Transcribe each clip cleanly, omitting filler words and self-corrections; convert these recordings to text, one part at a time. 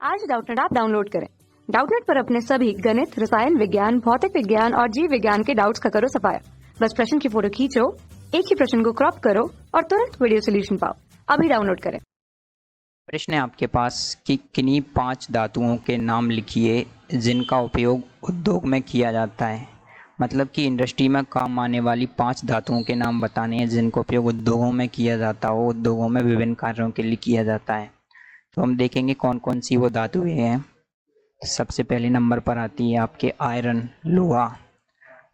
आज Doubtnut app download करें। Doubtnut पर अपने सभी गणित, रसायन विज्ञान, भौतिक विज्ञान और जीव विज्ञान के डाउट्स का करो सफाया। बस प्रश्न की फोटो खींचो, एक ही प्रश्न को क्रॉप करो और तुरंत वीडियो सोल्यूशन पाओ। अभी डाउनलोड करें। प्रश्न है आपके पास कि किन्हीं 5 धातुओं के नाम लिखिए जिनका उपयोग उद्योग में किया जाता है। मतलब कि इंडस्ट्री में काम आने वाली 5 धातुओं के नाम बताने हैं जिनको उपयोग उद्योगों में किया जाता हो, उद्योगों में विभिन्न कार्यों के लिए किया जाता है। तो हम देखेंगे कौन कौन सी वो धातुएं हैं। सबसे पहले नंबर पर आती है आपके आयरन, लोहा।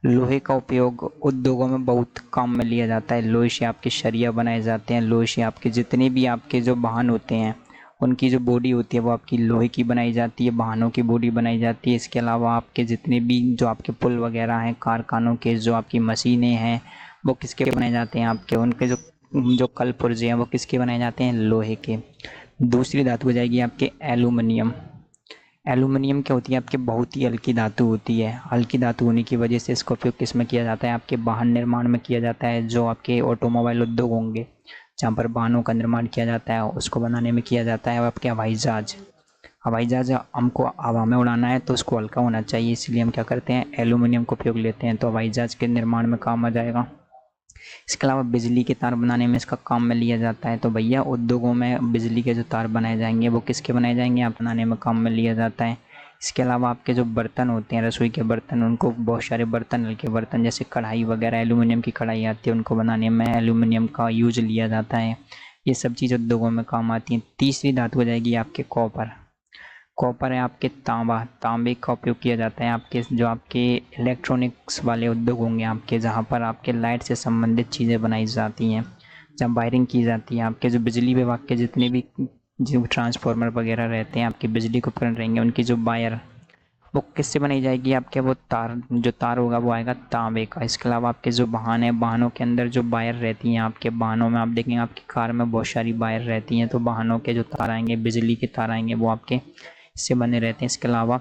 लोहे का उपयोग उद्योगों में बहुत काम में लिया जाता है। लोहे से आपके सरिया बनाए जाते हैं। लोहे से आपके जितने भी आपके जो वाहन होते हैं उनकी जो बॉडी होती है वो आपकी लोहे की बनाई जाती है। वाहनों की बॉडी बनाई जाती है। इसके अलावा आपके जितने भी जो आपके पुल वगैरह हैं, कारखानों के जो आपकी मशीनें हैं वो किसके बनाए जाते हैं, आपके उनके जो कल पुर्जे हैं वो किसके बनाए जाते हैं, लोहे के। दूसरी धातु हो जाएगी आपके एल्यूमिनियम। एल्यूमिनियम क्या होती है, आपके बहुत ही हल्की धातु होती है। हल्की धातु होने की वजह से इसका उपयोग किस में किया जाता है, आपके वाहन निर्माण में किया जाता है। जो आपके ऑटोमोबाइल उद्योग होंगे जहाँ पर वाहनों का निर्माण किया जाता है उसको बनाने में किया जाता है। और आपके हवाई जहाज, हवाई जहाज हमको हवा में उड़ाना है तो उसको हल्का होना चाहिए, इसलिए हम क्या करते हैं, एल्यूमिनियम का उपयोग लेते हैं। तो हवाई जहाज के निर्माण में काम आ जाएगा। इसके अलावा बिजली के तार बनाने में इसका काम में लिया जाता है। तो भैया उद्योगों में बिजली के जो तार बनाए जाएंगे वो किसके बनाए जाएंगे, आप बनाने में काम में लिया जाता है। इसके अलावा आपके जो बर्तन होते हैं, रसोई के बर्तन, उनको बहुत सारे बर्तन, हल्के बर्तन जैसे कढ़ाई वगैरह, एल्यूमिनियम की कढ़ाई आती है, उनको बनाने में एल्यूमिनियम का यूज लिया जाता है। ये सब चीज़ उद्योगों में काम आती हैं। तीसरी धातु हो जाएगी आपके कॉपर। कॉपर है आपके तांबा। तांबे का उपयोग किया जाता है आपके जो आपके इलेक्ट्रॉनिक्स वाले उद्योग होंगे आपके, जहाँ पर आपके लाइट से संबंधित चीज़ें बनाई जाती हैं, जहाँ वायरिंग की जाती है। आपके जो बिजली विभाग के जितने भी जो ट्रांसफार्मर वगैरह रहते हैं, आपके बिजली के उपकरण रहेंगे, उनकी जो वायर वो किससे बनाई जाएगी, आपके वो तार, जो तार होगा वो आएगा तांबे का। इसके अलावा आपके जो वाहन है, वाहनों के अंदर जो वायर रहती हैं, आपके वाहनों में आप देखेंगे आपकी कार में बहुत सारी वायर रहती हैं, तो वाहनों के जो तार आएंगे, बिजली के तार आएंगे, वो आपके इससे बने रहते हैं। इसके अलावा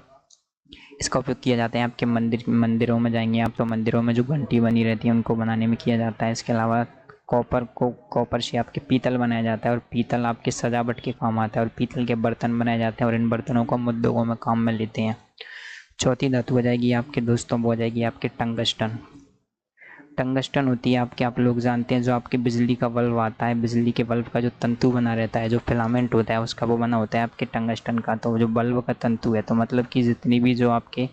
इसका उपयोग किया जाता है आपके मंदिरों में जाएंगे आप तो मंदिरों में जो घंटी बनी रहती है उनको बनाने में किया जाता है। इसके अलावा कॉपर से आपके पीतल बनाया जाता है और पीतल आपके सजावट के काम आता है और पीतल के बर्तन बनाए जाते हैं और इन बर्तनों को हम उद्योगों में काम में लेते हैं। चौथी धातु हो जाएगी आपके दोस्तों, वो हो जाएगी आपके टंगस्टन। टंगस्टन होती है आपके, आप लोग जानते हैं, जो आपके बिजली का बल्ब आता है, बिजली के बल्ब का जो तंतु बना रहता है, जो फिलामेंट होता है उसका, वो बना होता है आपके टंगस्टन का। तो जो बल्ब का तंतु है, तो मतलब कि जितनी भी जो आपके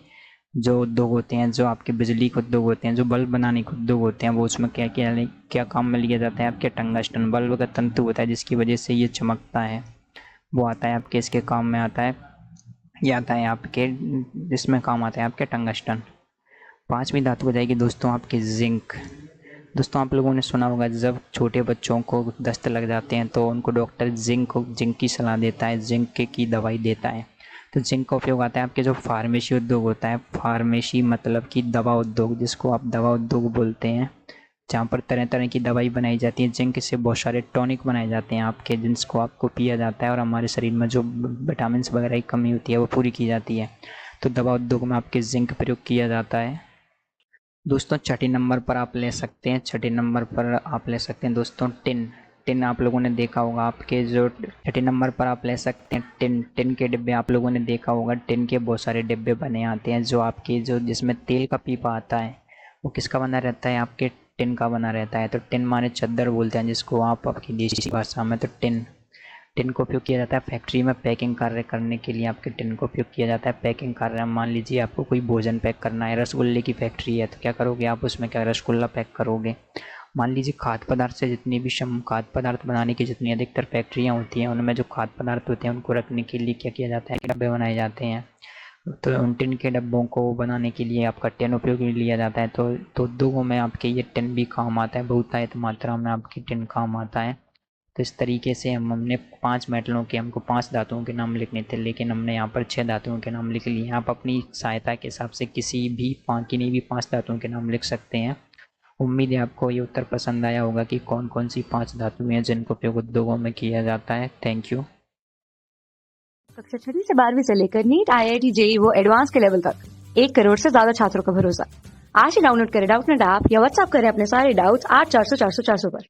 जो उद्योग होते हैं, जो आपके बिजली के उद्योग होते हैं, जो बल्ब बनाने के उद्योग होते हैं, वो उसमें क्या क्या क्या काम में लिया जाता है, आपके टंगस्टन बल्ब का तंतु होता है जिसकी वजह से ये चमकता है, वो आता है आपके, इसके काम में आता है। ये आता है आपके, जिसमें काम आता है आपके टंगस्टन। पांचवी धातु हो जाएगी दोस्तों आपके जिंक। दोस्तों आप लोगों ने सुना होगा जब छोटे बच्चों को दस्त लग जाते हैं तो उनको डॉक्टर जिंक की सलाह देता है, जिंक की दवाई देता है। तो जिंक का उपयोग आता है आपके जो फार्मेसी उद्योग होता है, फार्मेसी मतलब कि दवा उद्योग, जिसको आप दवा उद्योग बोलते हैं, जहाँ पर तरह तरह की दवाई बनाई जाती है। जिंक से बहुत सारे टॉनिक बनाए जाते हैं आपके, जिनको आपको पिया जाता है और हमारे शरीर में जो विटामिन वगैरह की कमी होती है वो पूरी की जाती है। तो दवा उद्योग में आपके जिंक प्रयोग किया जाता है। दोस्तों छठे नंबर पर आप ले सकते हैं दोस्तों टिन। टिन आप लोगों ने देखा होगा, आपके जो छठे नंबर पर आप ले सकते हैं टिन। टिन के डिब्बे आप लोगों ने देखा होगा, टिन के बहुत सारे डिब्बे बने आते हैं, जो आपके जो जिसमें तेल का पीपा आता है वो किसका बना रहता है, आपके टिन का बना रहता है। तो टिन माने चद्दर बोलते हैं जिसको आप आपकी देसी भाषा में। तो टिन का उपयोग किया जाता है फैक्ट्री में पैकिंग कार्य करने के लिए, आपके टिन का उपयोग किया जाता है पैकिंग कार्य। मान लीजिए आपको कोई भोजन पैक करना है, रसगुल्ले की फैक्ट्री है, तो क्या करोगे आप, उसमें क्या रसगुल्ला पैक करोगे। मान लीजिए खाद्य पदार्थ से जितनी भी खाद्य पदार्थ बनाने की जितनी अधिकतर फैक्ट्रियाँ होती हैं, उनमें जो खाद्य पदार्थ होते हैं उनको रखने के लिए क्या किया जाता है, डब्बे बनाए जाते हैं। तो उन टिन के डब्बों को बनाने के लिए आपका टिन उपयोग में लिया जाता है। तो उद्योगों में आपके ये टिन भी काम आता है, बहुतायत मात्रा में आपकी टिन काम आता है। तो इस तरीके से हमने 5 मेटलों के, हमको 5 धातुओं के नाम लिखने थे, लेकिन हमने यहाँ पर 6 धातुओं के नाम लिख लिए। आप अपनी सहायता के हिसाब से किसी भी किन्हीं भी 5 धातुओं के नाम लिख सकते हैं। उम्मीद है आपको ये उत्तर पसंद आया होगा कि कौन कौन सी 5 धातुएं हैं जिनको उपयोग उद्योगों में किया जाता है। Thank you. कक्षा 6वीं से 12वीं से लेकर नीट, IIT, JEE वो एडवांस के लेवल तक 1 करोड़ से ज्यादा छात्रों का भरोसा। आज ही डाउनलोड करें डाउटनेट ऐप या व्हाट्सएप करें अपने सारे डाउट्स 8400 400 400 पर।